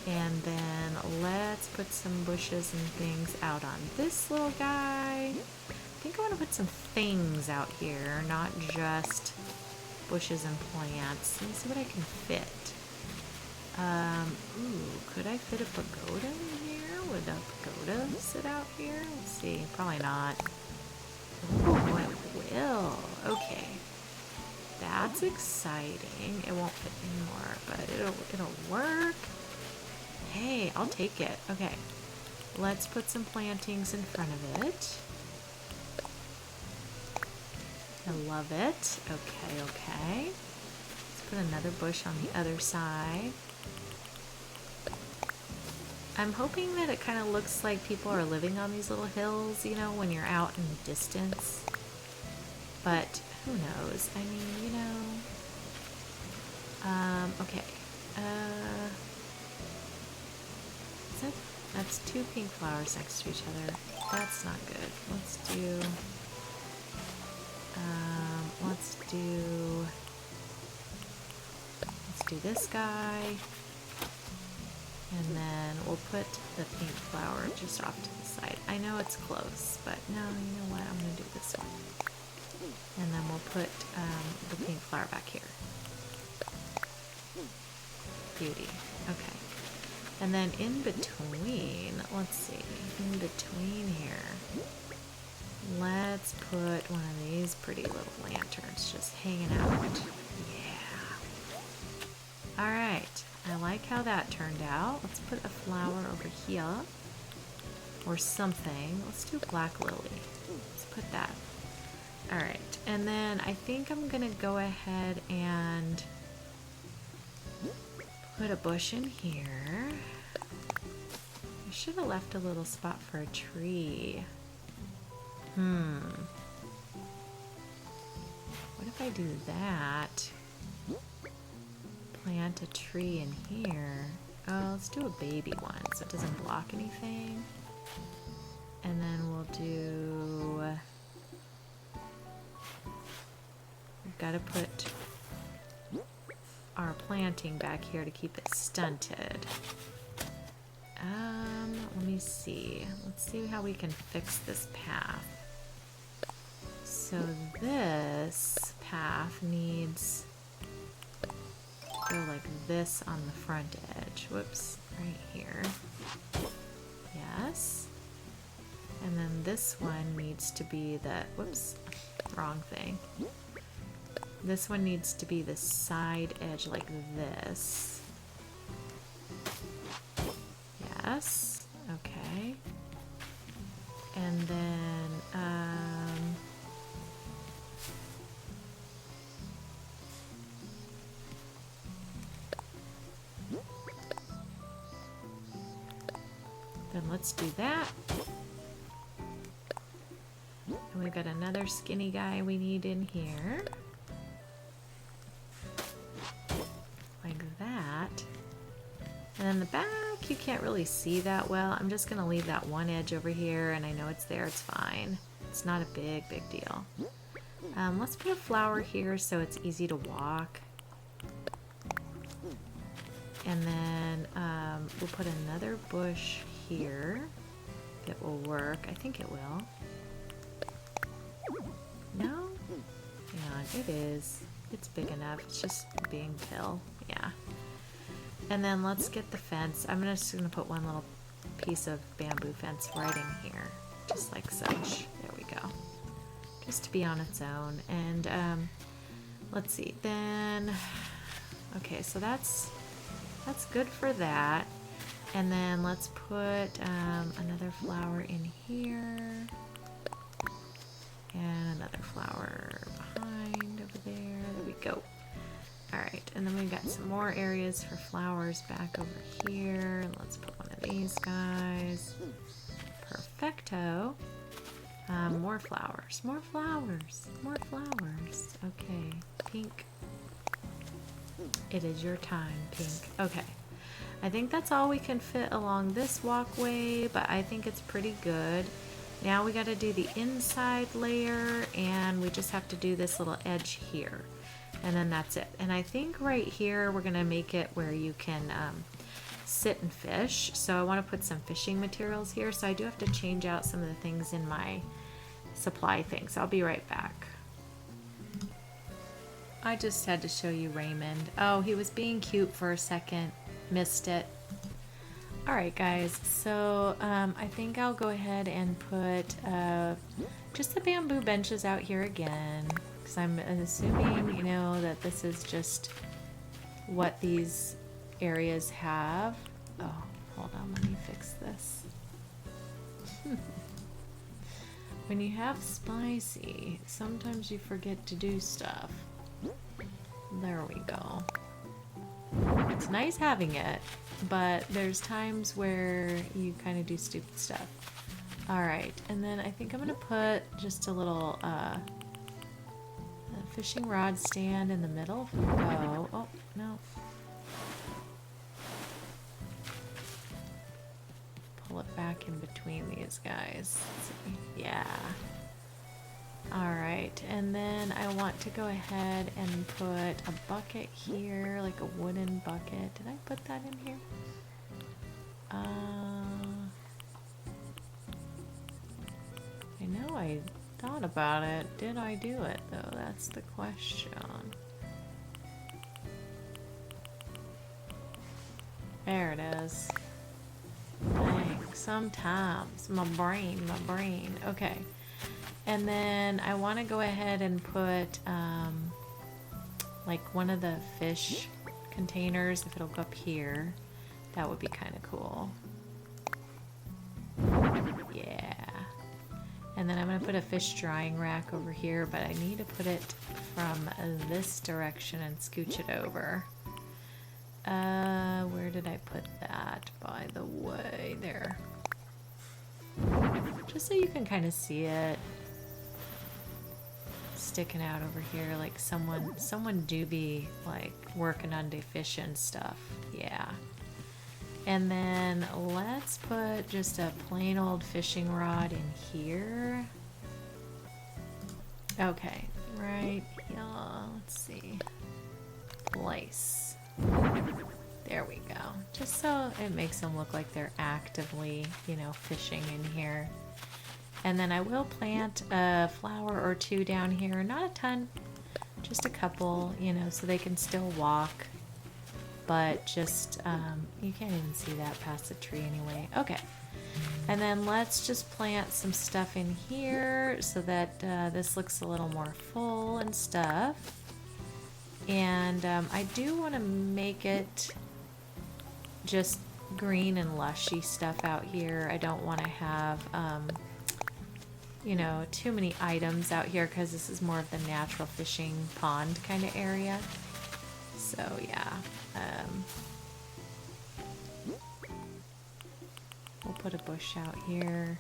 And then let's put some bushes and things out on this little guy. I think I want to put some things out here, not just bushes and plants. Let me see what I can fit. Ooh, could I fit a pagoda in here? Would a pagoda sit out here? Let's see, probably not. Oh, it will. Okay. That's exciting. It won't fit anymore, but it'll work. Hey, I'll take it. Okay. Let's put some plantings in front of it. I love it. Okay, okay. Let's put another bush on the other side. I'm hoping that it kind of looks like people are living on these little hills, you know, when you're out in the distance. But who knows? I mean, you know. Okay. That's two pink flowers next to each other. That's not good. Let's do this guy, and then we'll put the pink flower just off to the side. I know it's close, but no, you know what? I'm gonna do this one, and then we'll put the pink flower back here. Beauty. Okay. And then in between, let's see, in between here, let's put one of these pretty little lanterns just hanging out. Yeah. All right. I like how that turned out. Let's put a flower over here or something. Let's do black lily. Let's put that. All right. And then I think I'm going to go ahead and put a bush in here. I should have left a little spot for a tree. What if I do that? Plant a tree in here. Oh, let's do a baby one so it doesn't block anything. And then we'll do got to put our planting back here to keep it stunted. Let me see. Let's see how we can fix this path. So this path needs to go like this on the front edge. Whoops, right here. Yes. And then this one needs to be the, whoops, wrong thing. This one needs to be the side edge like this. Yes. Okay. And then, then let's do that. And we've got another skinny guy we need in here. Like that. And then the back, you can't really see that well. I'm just gonna leave that one edge over here, and I know it's there, it's fine. It's not a big deal. Let's put a flower here so it's easy to walk. And then we'll put another bush here. It will work. I think it will. No? Hang on, it is. It's big enough. It's just being pill. Yeah. And then let's get the fence. I'm just gonna put one little piece of bamboo fence right in here. Just like such. There we go. Just to be on its own. And let's see. Then, okay, so that's good for that. And then let's put another flower in here. And another flower behind over there. There we go. Alright, and then we've got some more areas for flowers back over here. Let's put one of these guys. Perfecto. More flowers, more flowers, more flowers. Okay, pink. It is your time, pink. Okay. I think that's all we can fit along this walkway, but I think it's pretty good. Now we got to do the inside layer, and we just have to do this little edge here. And then that's it. And I think right here we're going to make it where you can sit and fish. So I want to put some fishing materials here. So I do have to change out some of the things in my supply things. I'll be right back. I just had to show you Raymond. Oh, he was being cute for a second. Missed it. Alright guys, so I think I'll go ahead and put just the bamboo benches out here again. Because I'm assuming, you know, that this is just what these areas have. Oh, hold on, let me fix this. When you have spicy, sometimes you forget to do stuff. There we go. It's nice having it, but there's times where you kind of do stupid stuff. Alright, and then I think I'm going to put just a little fishing rod stand in the middle. Oh, oh, no. Pull it back in between these guys. Let's see. Yeah. Alright, and then I want to go ahead and put a bucket here, like a wooden bucket. Did I put that in here? I know I thought about it. Did I do it, though? That's the question. There it is. Dang, sometimes. My brain. Okay. And then I want to go ahead and put like one of the fish containers, if it'll go up here, that would be kind of cool. Yeah. And then I'm going to put a fish drying rack over here, but I need to put it from this direction and scooch it over. Where did I put that, by the way? There. Just so you can kind of see it. Sticking out over here, like someone do be like working on the fish and stuff. Yeah. And then let's put just a plain old fishing rod in here. Okay, right here. place. There we go. Just so it makes them look like they're actively, you know, fishing in here. And then I will plant a flower or two down here. Not a ton, just a couple, you know, so they can still walk. But just, you can't even see that past the tree anyway. Okay. And then let's just plant some stuff in here so that this looks a little more full and stuff. And I do want to make it just green and lushy stuff out here. I don't want to have, you know, too many items out here because this is more of the natural fishing pond kind of area. So yeah, we'll put a bush out here.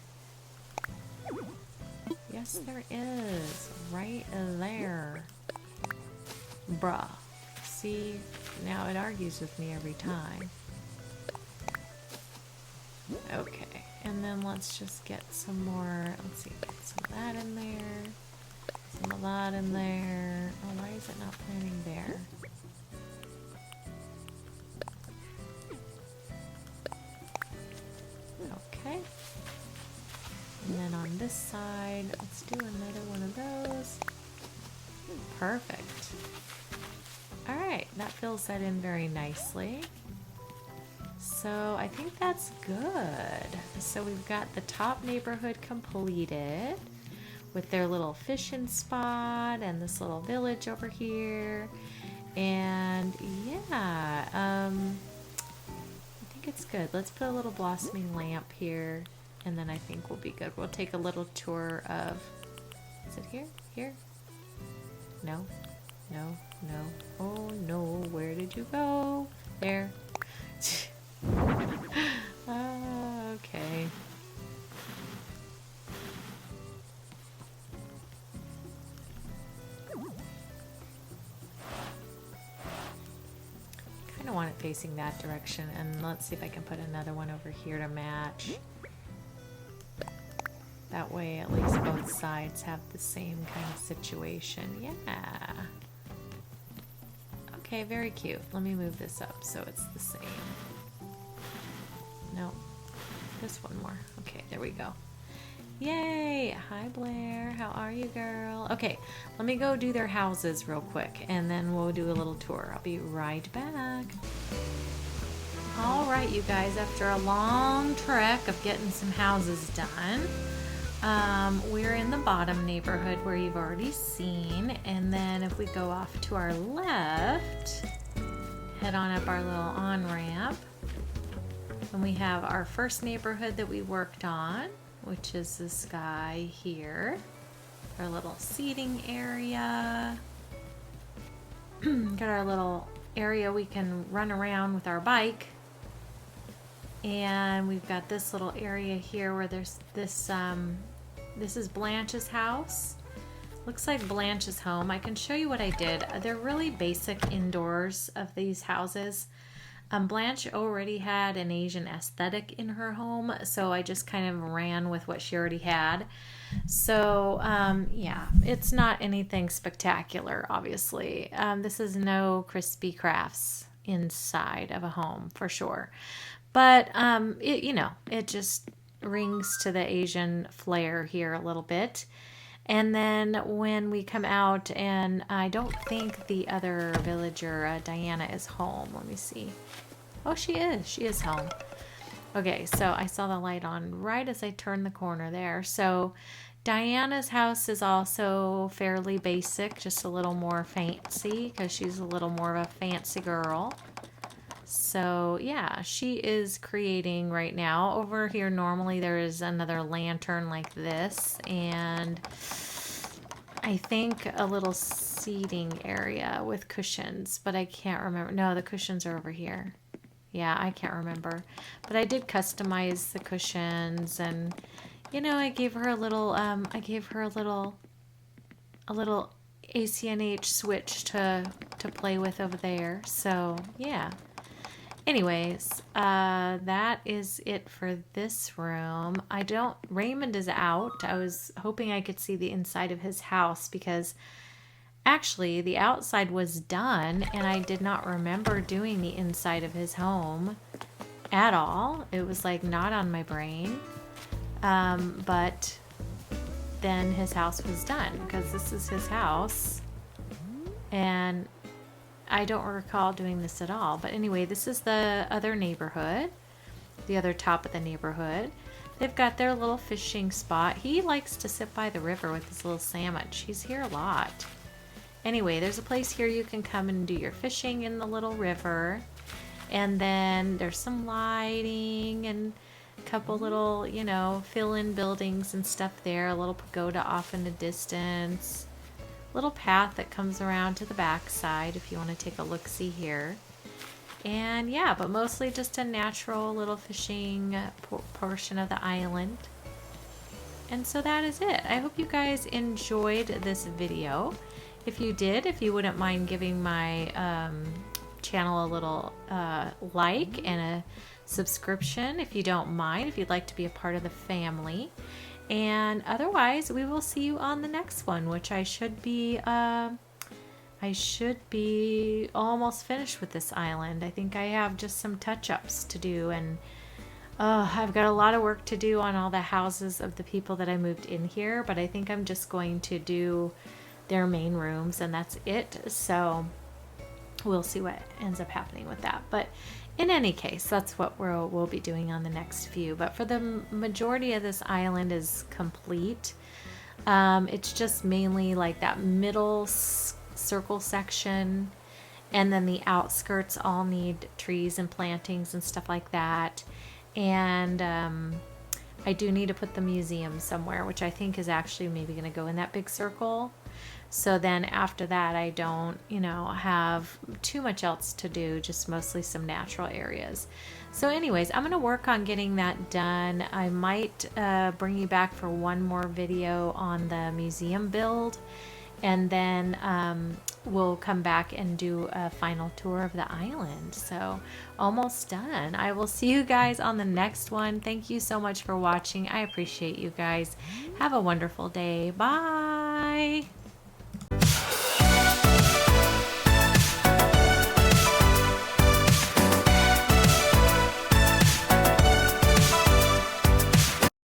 Yes, there is, right there. Bruh. See, now it argues with me every time. Okay, and then let's just get some more, let's see, get some of that in there, some of that in there. Oh, why is it not planting there? Okay. And then on this side, let's do another one of those. Perfect. Alright, that fills that in very nicely. So I think that's good. So we've got the top neighborhood completed with their little fishing spot and this little village over here. And yeah, I think it's good. Let's put a little blossoming lamp here and then I think we'll be good. We'll take a little tour of, is it here? Here? No, no, no. Oh no, where did you go? There. Okay. Kind of want it facing that direction, and let's see if I can put another one over here to match. That way at least both sides have the same kind of situation. Yeah. Okay, very cute. Let me move this up so it's the same. No, this one more. Okay, there we go. Yay! Hi Blair, how are you, girl? Okay, let me go do their houses real quick and then we'll do a little tour. I'll be right back. Alright, you guys, after a long trek of getting some houses done, we're in the bottom neighborhood where you've already seen, and then if we go off to our left, head on up our little on-ramp, and we have our first neighborhood that we worked on, which is this guy here. Our little seating area. Got our little area we can run around with our bike. And we've got this little area here where there's this, this is Blanche's house. Looks like Blanche's home. I can show you what I did. They're really basic indoors of these houses. Blanche already had an Asian aesthetic in her home, so I just kind of ran with what she already had. So, yeah, it's not anything spectacular, obviously. This is no crispy crafts inside of a home, for sure. But, it, you know, it just rings to the Asian flair here a little bit. And then when we come out, and I don't think the other villager, Diana, is home. Let me see. Oh, she is. She is home. Okay, so I saw the light on right as I turned the corner there. So Diana's house is also fairly basic, just a little more fancy because she's a little more of a fancy girl. So yeah, she is creating right now. Over here normally there is another lantern like this, and I think a little seating area with cushions, but I can't remember. No, the cushions are over here. Yeah, I can't remember. But I did customize the cushions, and you know, I gave her a little ACNH switch to play with over there. So yeah. Anyways, that is it for this room. Raymond is out. I was hoping I could see the inside of his house because Actually, the outside was done, and I did not remember doing the inside of his home at all. It was like not on my brain. But then his house was done, because this is his house. And I don't recall doing this at all. But anyway, this is the other neighborhood, the other top of the neighborhood. They've got their little fishing spot. He likes to sit by the river with his little sandwich. He's here a lot. Anyway, there's a place here you can come and do your fishing in the little river. And then there's some lighting and a couple little, you know, fill-in buildings and stuff there. A little pagoda off in the distance. Little path that comes around to the back side if you want to take a look-see here. And yeah, but mostly just a natural little fishing portion of the island. And so that is it. I hope you guys enjoyed this video. If you did, if you wouldn't mind giving my channel a little like and a subscription, if you don't mind, if you'd like to be a part of the family. And otherwise, we will see you on the next one, which I should be almost finished with this island. I think I have just some touch-ups to do, and I've got a lot of work to do on all the houses of the people that I moved in here, but I think I'm just going to do their main rooms, and that's it. So we'll see what ends up happening with that. But in any case, that's what we'll be doing on the next few. But for the majority of this island is complete. It's just mainly like that middle circle section, and then the outskirts all need trees and plantings and stuff like that. And I do need to put the museum somewhere, which I think is actually maybe going to go in that big circle. So then after that, I don't, you know, have too much else to do, just mostly some natural areas. So anyways, I'm going to work on getting that done. I might bring you back for one more video on the museum build, and then we'll come back and do a final tour of the island. So almost done. I will see you guys on the next one. Thank you so much for watching. I appreciate you guys. Have a wonderful day. Bye.